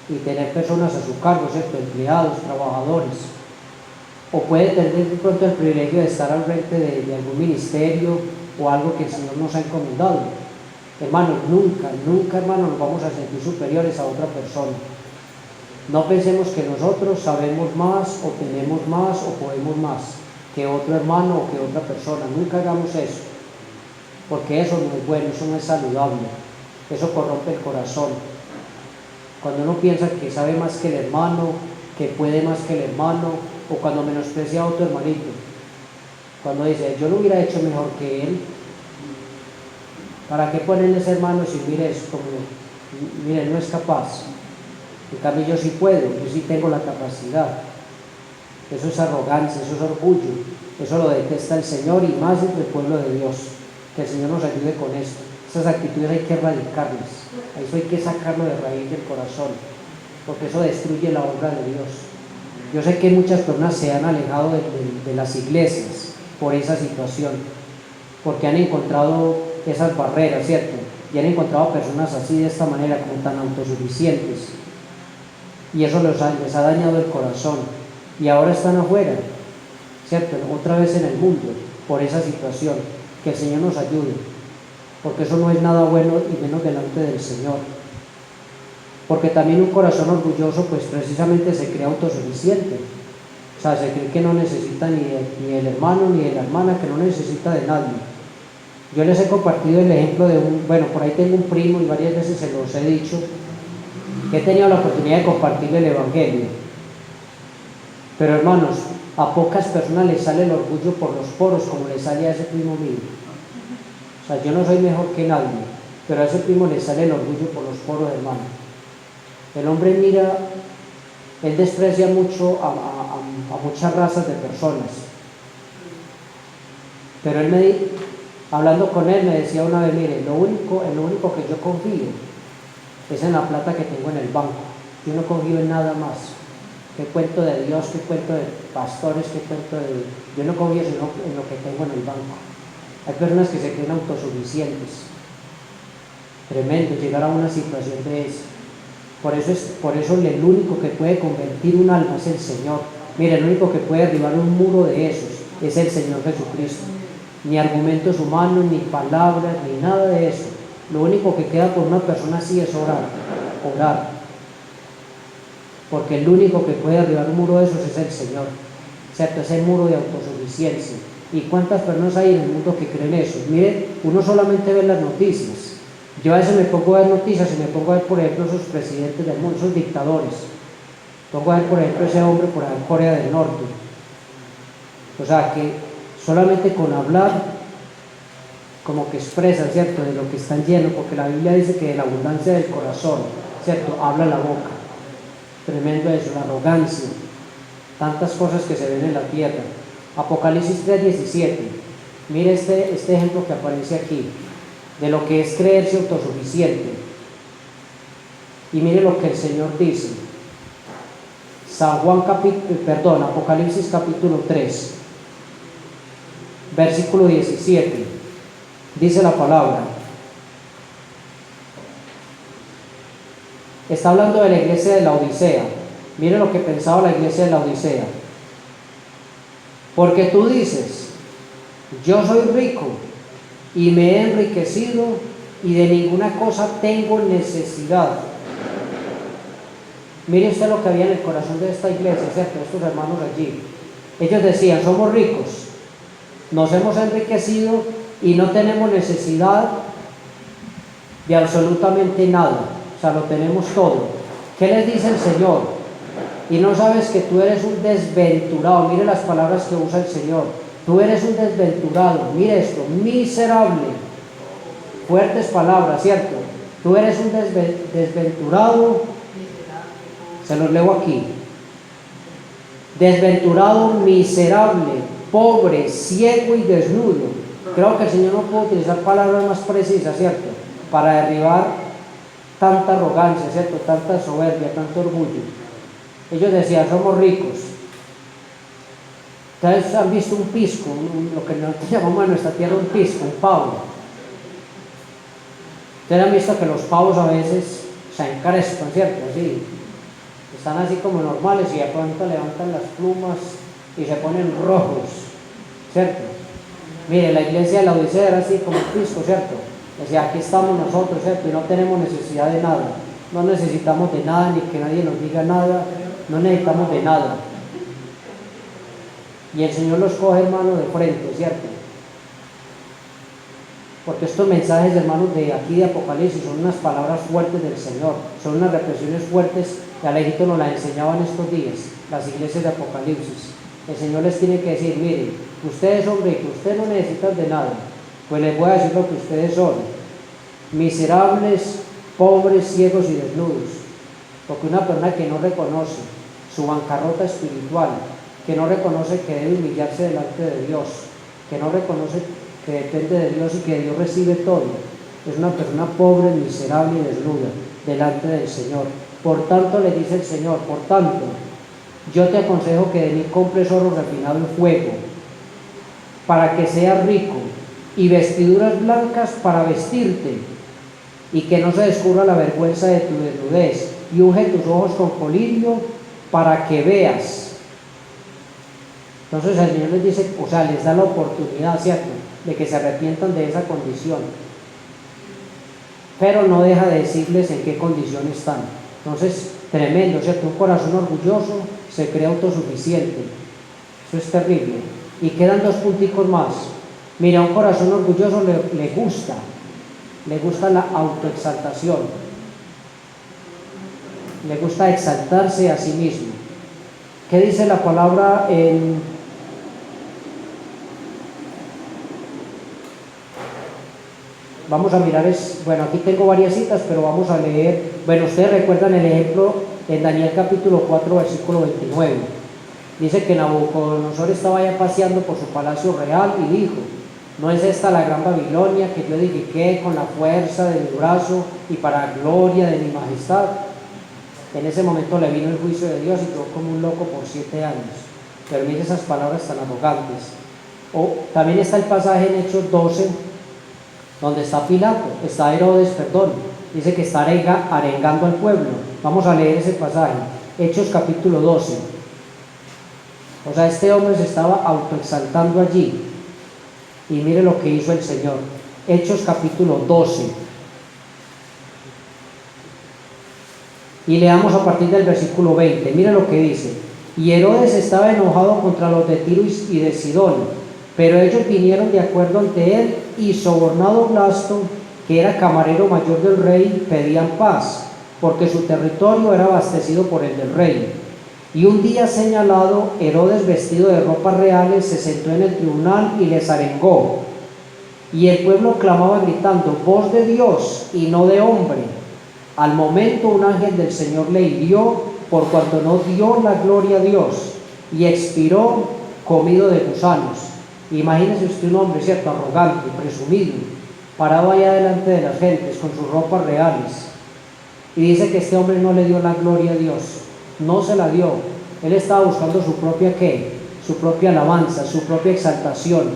[SPEAKER 1] y tener personas a su cargo, ¿cierto?, empleados, trabajadores. O puede tener de pronto el privilegio de estar al frente de algún ministerio o algo que el Señor nos ha encomendado. Hermanos, nunca, hermanos, nos vamos a sentir superiores a otra persona. No pensemos que nosotros sabemos más o tenemos más o podemos más que otro hermano o que otra persona. Nunca hagamos eso, porque eso no es bueno, eso no es saludable, eso corrompe el corazón. Cuando uno piensa que sabe más que el hermano, que puede más que el hermano, o cuando menosprecia a otro hermanito, cuando dice: yo lo hubiera hecho mejor que él. ¿Para qué ponerle ese hermano si mire eso? Como, mire, no es capaz? En cambio yo sí puedo, yo sí tengo la capacidad. Eso es arrogancia, eso es orgullo, eso lo detesta el Señor, y más entre el pueblo de Dios. Que el Señor nos ayude con esto. Esas actitudes hay que erradicarlas, eso hay que sacarlo de raíz del corazón, porque eso destruye la obra de Dios. Yo sé que muchas personas se han alejado de las iglesias por esa situación, porque han encontrado esas barreras, ¿cierto? Y han encontrado personas así, de esta manera, como tan autosuficientes, y eso les ha dañado el corazón, y ahora están afuera, ¿cierto?, otra vez en el mundo, por esa situación. Que el Señor nos ayude, porque eso no es nada bueno, y menos delante del Señor. Porque también un corazón orgulloso, pues precisamente se cree autosuficiente. O sea, se cree que no necesita ni del hermano ni de la hermana, que no necesita de nadie. Yo les he compartido el ejemplo de por ahí tengo un primo, y varias veces se los he dicho, que he tenido la oportunidad de compartir el Evangelio. Pero hermanos, a pocas personas les sale el orgullo por los poros como le sale a ese primo mío. O sea, yo no soy mejor que nadie, pero a ese primo le sale el orgullo por los poros, hermano. El hombre mira, él desprecia mucho a muchas razas de personas. Pero hablando con él, me decía una vez: mire, en lo único que yo confío es en la plata que tengo en el banco. Yo no confío en nada más. ¿Qué cuento de Dios? ¿Qué cuento de pastores? ¿Qué cuento de...? Yo no confío sino en lo que tengo en el banco. Hay personas que se creen autosuficientes. Tremendo llegar a una situación de esa. Por eso el único que puede convertir un alma es el Señor. Mire, el único que puede derribar un muro de esos es el Señor Jesucristo. Ni argumentos humanos, ni palabras, ni nada de eso. Lo único que queda por una persona así es orar. Porque el único que puede derribar un muro de esos es el Señor, ¿cierto? Ese muro de autosuficiencia. ¿Y cuántas personas hay en el mundo que creen eso? Miren, uno solamente ve las noticias. Yo a veces me pongo a ver noticias y me pongo a ver, por ejemplo, esos presidentes del mundo, esos dictadores. Pongo a ver, por ejemplo, ese hombre por allá en Corea del Norte. O sea, que solamente con hablar, como que expresan, ¿cierto?, de lo que están llenos, porque la Biblia dice que de la abundancia del corazón, ¿cierto?, habla la boca. Tremendo eso, la arrogancia, tantas cosas que se ven en la tierra. Apocalipsis 3:17, mire este ejemplo que aparece aquí, de lo que es creerse autosuficiente. Y mire lo que el Señor dice. Apocalipsis capítulo 3, versículo 17, dice la palabra. Está hablando de la iglesia de la Odisea. Mire lo que pensaba la iglesia de la Odisea. Porque tú dices: Yo soy rico y me he enriquecido y de ninguna cosa tengo necesidad. Mire usted lo que había en el corazón de esta iglesia, ¿cierto? Estos hermanos allí. Ellos decían, somos ricos, nos hemos enriquecido y no tenemos necesidad de absolutamente nada. O sea, lo tenemos todo. ¿Qué les dice el Señor? Y no sabes que tú eres un desventurado. Mire las palabras que usa el Señor. Tú eres un desventurado. Mire esto, miserable. Fuertes palabras, ¿cierto? Tú eres un desventurado. Se los leo aquí. Desventurado, miserable, pobre, ciego y desnudo. Creo que el Señor no puede utilizar palabras más precisas, ¿cierto? Para derribar tanta arrogancia, ¿cierto? Tanta soberbia, tanto orgullo. Ellos decían, somos ricos. Ustedes han visto un pisco, lo que nosotros llamamos en nuestra tierra un pisco, un pavo. Ustedes han visto que los pavos a veces se encarescan, ¿cierto? Así, están así como normales y de pronto levantan las plumas y se ponen rojos, ¿cierto? Mire, la iglesia de la Odisea era así como un pisco, ¿cierto? Decía, aquí estamos nosotros, ¿cierto? Y no tenemos necesidad de nada. No necesitamos de nada, ni que nadie nos diga nada. No necesitamos de nada. Y el Señor los coge, hermanos, de frente, ¿cierto? Porque estos mensajes, hermanos, de aquí de Apocalipsis son unas palabras fuertes del Señor. Son unas represiones fuertes que Alejito nos las enseñaban estos días, las iglesias de Apocalipsis. El Señor les tiene que decir, miren, ustedes son ricos, ustedes no necesitan de nada. Pues les voy a decir lo que ustedes son: miserables, pobres, ciegos y desnudos. Porque una persona que no reconoce su bancarrota espiritual, que no reconoce que debe humillarse delante de Dios, que no reconoce que depende de Dios y que Dios recibe todo, es una persona pobre, miserable y desnuda delante del Señor. Por tanto, le dice el Señor, por tanto, yo te aconsejo que de mí compres oro refinado en fuego, para que seas rico, y vestiduras blancas para vestirte, y que no se descubra la vergüenza de tu desnudez, y unge tus ojos con colirio para que veas. Entonces el Señor les dice, o sea, les da la oportunidad, ¿cierto?, de que se arrepientan de esa condición, pero no deja de decirles en qué condición están. Entonces, tremendo, ¿cierto? Un corazón orgulloso se cree autosuficiente. Eso es terrible. Y quedan dos punticos más. Mira, a un corazón orgulloso le gusta la autoexaltación, le gusta exaltarse a sí mismo. ¿Qué dice la palabra en vamos a mirar, bueno, aquí tengo varias citas, pero vamos a leer, bueno, ustedes recuerdan el ejemplo en Daniel capítulo 4, versículo 29. Dice que Nabucodonosor estaba ya paseando por su palacio real y dijo, ¿no es esta la gran Babilonia que yo edifiqué con la fuerza de mi brazo y para gloria de mi majestad? En ese momento le vino el juicio de Dios y quedó como un loco por 7 años. Pero mire esas palabras tan arrogantes. O también está el pasaje en Hechos 12, donde está Pilato, está Herodes, perdón, dice que está arengando al pueblo. Vamos a leer ese pasaje, Hechos capítulo 12. O sea, este hombre se estaba autoexaltando allí, y mire lo que hizo el Señor. Hechos capítulo 12, y leamos a partir del versículo 20. Mire lo que dice: y Herodes estaba enojado contra los de Tiro y de Sidón, pero ellos vinieron de acuerdo ante él, y sobornado Blasto, que era camarero mayor del rey, pedían paz, porque su territorio era abastecido por el del rey. Y un día señalado, Herodes, vestido de ropas reales, se sentó en el tribunal y les arengó. Y el pueblo clamaba gritando, voz de Dios y no de hombre. Al momento un ángel del Señor le hirió, por cuanto no dio la gloria a Dios, y expiró comido de gusanos. Imagínese usted un hombre, ¿cierto?, arrogante, presumido, parado allá delante de las gentes con sus ropas reales, y dice que este hombre no le dio la gloria a Dios, no se la dio. Él estaba buscando su propia ¿qué? Su propia alabanza, su propia exaltación.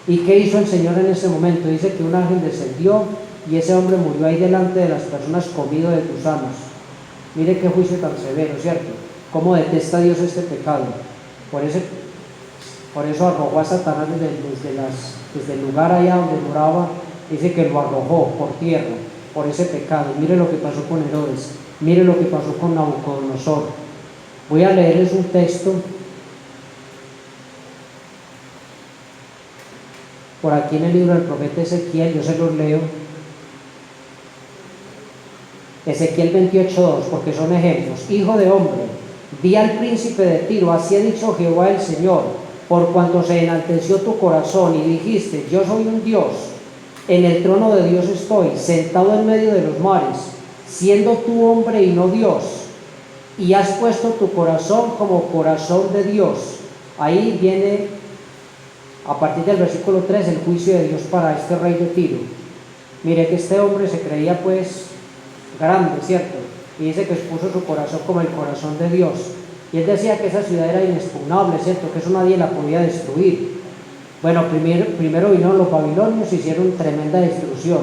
[SPEAKER 1] ¿Y qué hizo el Señor en ese momento? Dice que un ángel descendió y ese hombre murió ahí delante de las personas comido de gusanos. Mire qué juicio tan severo, ¿cierto? Cómo detesta Dios este pecado. Por ese Por eso arrojó a Satanás desde el lugar allá donde moraba, dice que lo arrojó por tierra, por ese pecado. Mire lo que pasó con Herodes, mire lo que pasó con Nabucodonosor. Voy a leerles un texto por aquí en el libro del profeta Ezequiel, yo se los leo. Ezequiel 28:2, porque son ejemplos. Hijo de hombre, di al príncipe de Tiro, así ha dicho Jehová el Señor, por cuanto se enalteció tu corazón y dijiste, yo soy un Dios, en el trono de Dios estoy, sentado en medio de los mares, siendo tú hombre y no Dios, y has puesto tu corazón como corazón de Dios. Ahí viene, a partir del versículo 3, el juicio de Dios para este rey de Tiro. Mire que este hombre se creía pues grande, ¿cierto? Y dice que expuso su corazón como el corazón de Dios. Y él decía que esa ciudad era inexpugnable, ¿cierto? Que eso nadie la podía destruir. Bueno, primero vinieron los babilonios y hicieron tremenda destrucción.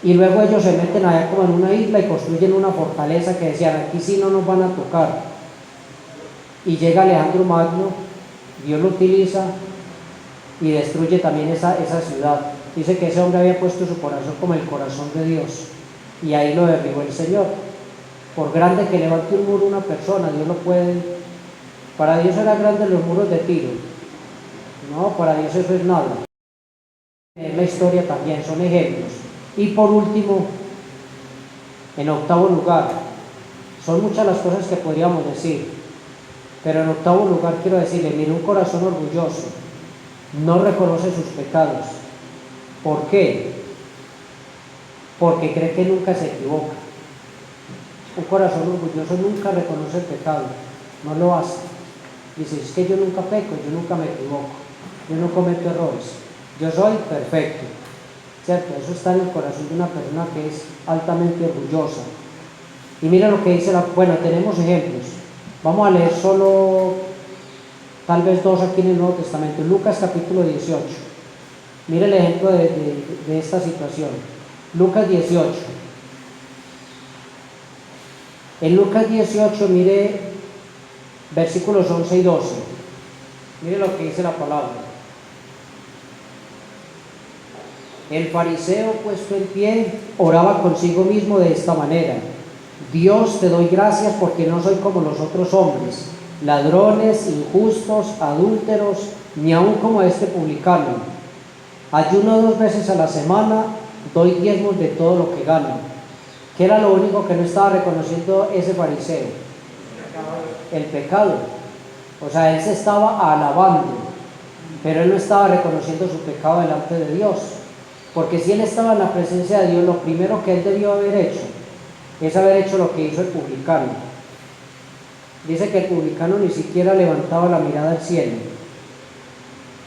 [SPEAKER 1] Y luego ellos se meten allá como en una isla y construyen una fortaleza que decían, aquí sí no nos van a tocar. Y llega Alejandro Magno, Dios lo utiliza y destruye también esa ciudad. Dice que ese hombre había puesto su corazón como el corazón de Dios. Y ahí lo derribó el Señor. Por grande que levante un muro una persona, Dios lo puede. Para Dios eran grandes los muros de Tiro. No, para Dios eso es nada. Es la historia también, son ejemplos. Y por último, en octavo lugar, son muchas las cosas que podríamos decir, pero en octavo lugar quiero decirle, mire, un corazón orgulloso no reconoce sus pecados. ¿Por qué? Porque cree que nunca se equivoca. Un corazón orgulloso nunca reconoce el pecado, no lo hace. Dice, es que yo nunca peco, yo nunca me equivoco, yo no cometo errores, yo soy perfecto, ¿cierto? Eso está en el corazón de una persona que es altamente orgullosa. Y mira lo que dice bueno, tenemos ejemplos, vamos a leer solo tal vez dos aquí en el Nuevo Testamento. Lucas capítulo 18, mire el ejemplo de esta situación. Lucas 18. En Lucas 18, mire versículos 11 y 12. Mire lo que dice la palabra. El fariseo, puesto en pie, oraba consigo mismo de esta manera: Dios, te doy gracias porque no soy como los otros hombres, ladrones, injustos, adúlteros, ni aun como este publicano. Ayuno 2 veces a la semana, doy diezmos de todo lo que gano. ¿Qué era lo único que no estaba reconociendo ese fariseo? El pecado. O sea, él se estaba alabando, pero él no estaba reconociendo su pecado delante de Dios. Porque si él estaba en la presencia de Dios, lo primero que él debió haber hecho es haber hecho lo que hizo el publicano. Dice que el publicano ni siquiera levantaba la mirada al cielo.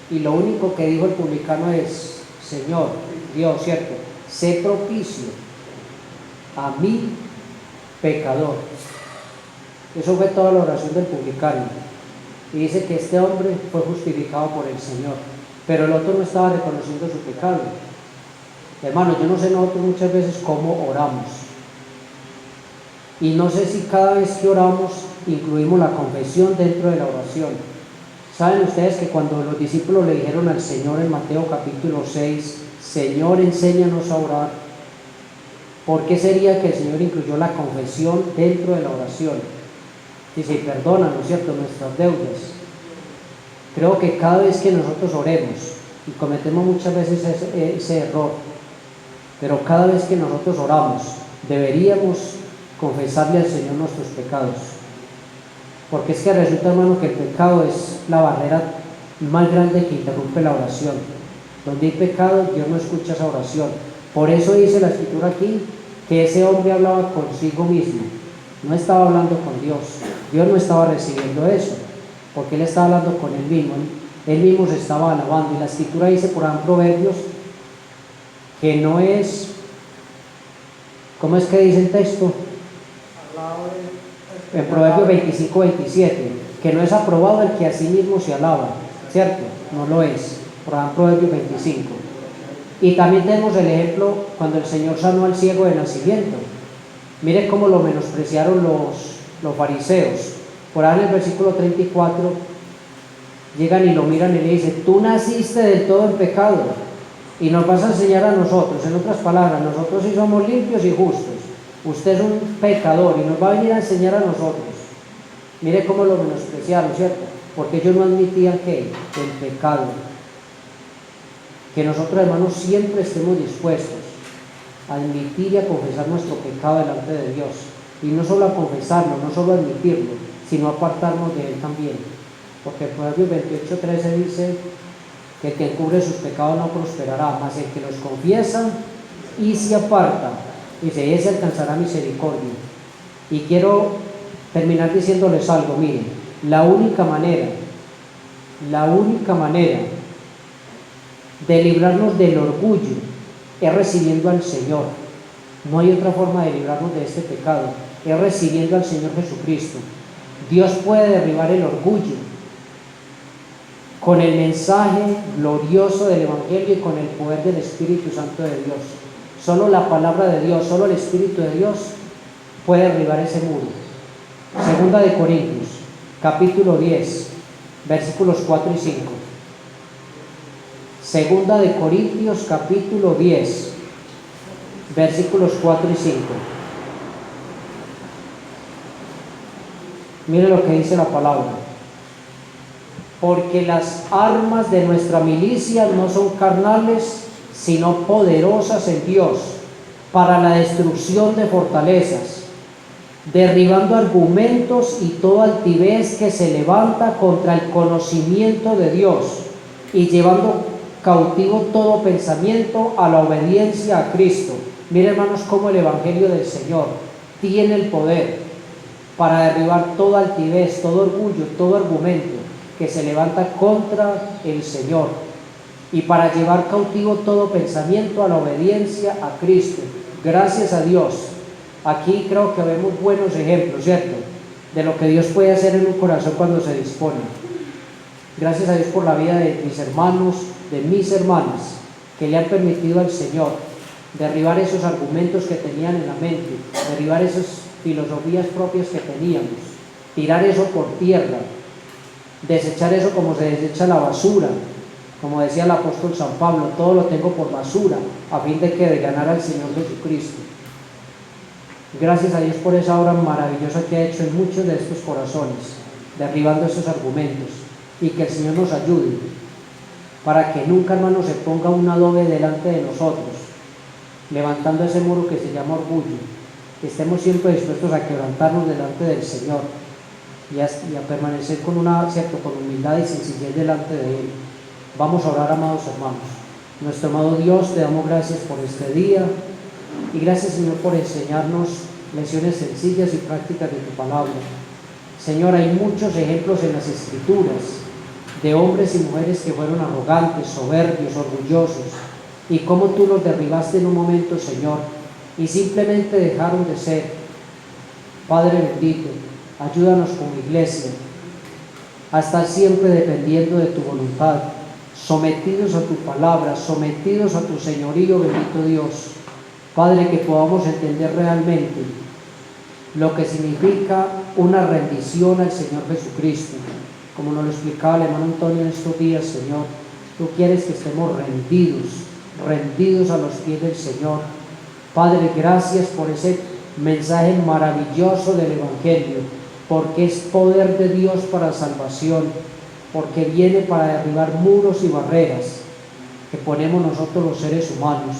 [SPEAKER 1] Y lo único que dijo el publicano es: Señor, Dios, ¿cierto? Sé propicio a mí, pecador. Eso fue toda la oración del publicano. Y dice que este hombre fue justificado por el Señor, pero el otro no estaba reconociendo su pecado. Hermano, yo no sé nosotros muchas veces cómo oramos, y no sé si cada vez que oramos incluimos la confesión dentro de la oración. ¿Saben ustedes que cuando los discípulos le dijeron al Señor en Mateo capítulo 6, Señor, enséñanos a orar? ¿Por qué sería que el Señor incluyó la confesión dentro de la oración? Dice, perdónanos, ¿cierto?, nuestras deudas. Creo que cada vez que nosotros oremos, y cometemos muchas veces ese error, pero cada vez que nosotros oramos, deberíamos confesarle al Señor nuestros pecados. Porque es que resulta, hermano, que el pecado es la barrera más grande que interrumpe la oración. Donde hay pecado, Dios no escucha esa oración. Por eso dice la Escritura aquí que ese hombre hablaba consigo mismo, no estaba hablando con Dios. Dios no estaba recibiendo eso, porque él estaba hablando con él mismo se estaba alabando. Y la Escritura dice por ahí en Proverbios que no es, ¿cómo es que dice el texto? En Proverbios 25-27, que no es aprobado el que a sí mismo se alaba, ¿cierto? No lo es, por ahí en Proverbios 25. Y también tenemos el ejemplo cuando el Señor sanó al ciego de nacimiento. Mire cómo lo menospreciaron los fariseos. Por ahí en el versículo 34 llegan y lo miran y le dicen, tú naciste del todo en pecado y nos vas a enseñar a nosotros, en otras palabras, nosotros sí somos limpios y justos, usted es un pecador y nos va a venir a enseñar a nosotros. Mire cómo lo menospreciaron, ¿cierto? Porque ellos no admitían que el pecado. Que nosotros, hermanos, siempre estemos dispuestos a admitir y a confesar nuestro pecado delante de Dios. Y no solo a confesarlo, no solo a admitirlo, sino a apartarnos de él también. Porque el Proverbios 28:13 dice que el que encubre sus pecados no prosperará, mas el que los confiesa y se aparta, dice, ese alcanzará misericordia. Y quiero terminar diciéndoles algo, miren, la única manera de librarnos del orgullo es recibiendo al Señor. No hay otra forma de librarnos de este pecado, es recibiendo al Señor Jesucristo. Dios puede derribar el orgullo con el mensaje glorioso del Evangelio y con el poder del Espíritu Santo de Dios. Solo la palabra de Dios, solo el Espíritu de Dios puede derribar ese muro. Segunda de Corintios, capítulo 10, versículos 4 y 5. Segunda de Corintios, capítulo 10, versículos 4 y 5. Mire lo que dice la palabra. Porque las armas de nuestra milicia no son carnales, sino poderosas en Dios, para la destrucción de fortalezas, derribando argumentos y toda altivez que se levanta contra el conocimiento de Dios, y llevando cautivo todo pensamiento a la obediencia a Cristo. Mire, hermanos, cómo el Evangelio del Señor tiene el poder para derribar toda altivez, todo orgullo, todo argumento que se levanta contra el Señor, y para llevar cautivo todo pensamiento a la obediencia a Cristo. Gracias a Dios. Aquí creo que vemos buenos ejemplos, ¿cierto?, de lo que Dios puede hacer en un corazón cuando se dispone. Gracias a Dios por la vida de mis hermanos, de mis hermanas, que le han permitido al Señor derribar esos argumentos que tenían en la mente, derribar esas filosofías propias que teníamos, tirar eso por tierra, desechar eso como se desecha la basura, como decía el apóstol San Pablo, todo lo tengo por basura, a fin de que de ganar al Señor Jesucristo. Gracias a Dios por esa obra maravillosa que ha hecho en muchos de estos corazones, derribando esos argumentos, y que el Señor nos ayude para que nunca, hermano, se ponga un adobe delante de nosotros, levantando ese muro que se llama orgullo, que estemos siempre dispuestos a quebrantarnos delante del Señor y a permanecer con humildad y sencillez delante de Él. Vamos a orar, amados hermanos. Nuestro amado Dios, te damos gracias por este día, y gracias, Señor, por enseñarnos lecciones sencillas y prácticas de tu palabra. Señor, hay muchos ejemplos en las Escrituras de hombres y mujeres que fueron arrogantes, soberbios, orgullosos, y cómo tú los derribaste en un momento, Señor, y simplemente dejaron de ser. Padre bendito, ayúdanos como iglesia a estar siempre dependiendo de tu voluntad, sometidos a tu palabra, sometidos a tu señorío, bendito Dios. Padre, que podamos entender realmente lo que significa una rendición al Señor Jesucristo. Como nos lo explicaba el hermano Antonio en estos días, Señor, tú quieres que estemos rendidos a los pies del Señor. Padre, gracias por ese mensaje maravilloso del Evangelio, porque es poder de Dios para salvación, porque viene para derribar muros y barreras que ponemos nosotros los seres humanos.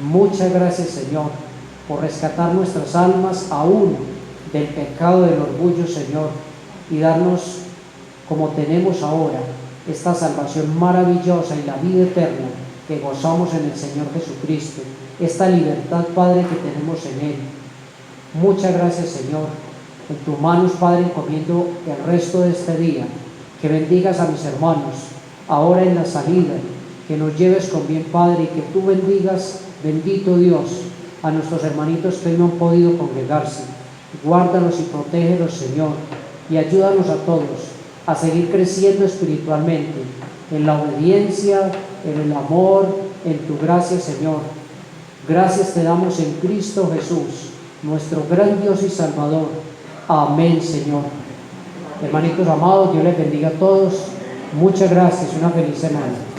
[SPEAKER 1] Muchas gracias, Señor, por rescatar nuestras almas aún del pecado del orgullo, Señor, y darnos, como tenemos ahora, esta salvación maravillosa y la vida eterna que gozamos en el Señor Jesucristo, esta libertad, Padre, que tenemos en Él. Muchas gracias, Señor. En tus manos, Padre, encomiendo el resto de este día. Que bendigas a mis hermanos ahora en la salida, que nos lleves con bien, Padre, y que tú bendigas, bendito Dios, a nuestros hermanitos que no han podido congregarse. Guárdalos y protégelos, Señor, y ayúdanos a todos a seguir creciendo espiritualmente, en la obediencia, en el amor, en tu gracia, Señor. Gracias te damos en Cristo Jesús, nuestro gran Dios y Salvador. Amén, Señor. Hermanitos amados, Dios les bendiga a todos. Muchas gracias, una feliz semana.